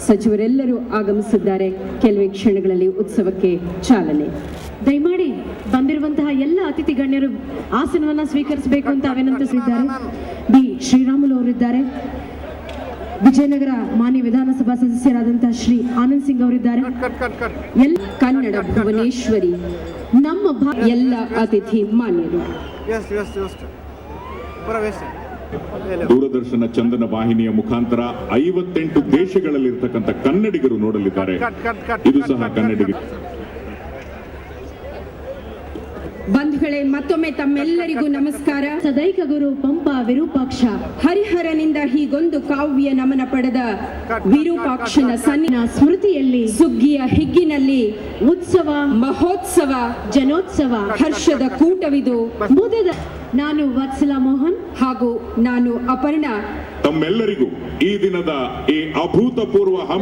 ಸಚಿವರೆಲ್ಲರೂ ಆಗಮಿಸಿದ್ದಾರೆ. ಕೆಲವೇ ಕ್ಷಣಗಳಲ್ಲಿ ಉತ್ಸವಕ್ಕೆ ಚಾಲನೆ. ದಯಮಾಡಿ ಬಂದಿರುವಂತಹ ಎಲ್ಲ ಅತಿಥಿ ಗಣ್ಯರು ಆಸನವನ್ನ ಸ್ವೀಕರಿಸಬೇಕು ಅಂತ ವಿನಂತಿಸಿದ್ದಾರೆ. ಬಿ ಶ್ರೀರಾಮುಲು ಅವರಿದ್ದಾರೆ. ವಿಜಯನಗರ ಮಾನ್ಯ ವಿಧಾನಸಭಾ ಸದಸ್ಯರಾದಂತಹ ಶ್ರೀ ಆನಂದ್ ಸಿಂಗ್ ಅವರಿದ್ದಾರೆ. ಕನ್ನಡ ಭುವನೇಶ್ವರಿ ನಮ್ಮ ಎಲ್ಲ ಅತಿಥಿ ಮಾನ್ಯರು. ದೂರದರ್ಶನ ಚಂದನ ವಾಹಿನಿಯ ಮುಖಾಂತರ 58 ದೇಶಗಳಲ್ಲಿರ್ತಕ್ಕಂಥ ಕನ್ನಡಿಗರು ನೋಡಲಿದ್ದಾರೆ. ಇದು ಸಹ ಕನ್ನಡಿಗರು. ಬಂಧುಗಳೇ, ಮತ್ತೊಮ್ಮೆ ತಮ್ಮೆಲ್ಲರಿಗೂ ನಮಸ್ಕಾರ. ಸದೈಕ ಗುರು ಪಂಪ ವಿರೂಪಾಕ್ಷ ಹರಿಹರನಿಂದ ಹೀಗೊಂದು ಕಾವ್ಯ ನಮನ ಪಡೆದ ವಿರೂಪಾಕ್ಷನ ಸನ್ನಿನ ಸ್ಮೃತಿಯಲ್ಲಿ ಸುಗ್ಗಿಯ ಹಿಗ್ಗಿನಲ್ಲಿ ಉತ್ಸವ ಮಹೋತ್ಸವ ಜನೋತ್ಸವ ಹರ್ಷದ ಕೂಟವಿದು ಮುದದ. ನಾನು ವತ್ಸಲ ಮೋಹನ್ ಹಾಗೂ ನಾನು ಅಪರ್ಣ. ತಮ್ಮೆಲ್ಲರಿಗೂ ಈ ದಿನದ ಈ ಅಭೂತಪೂರ್ವ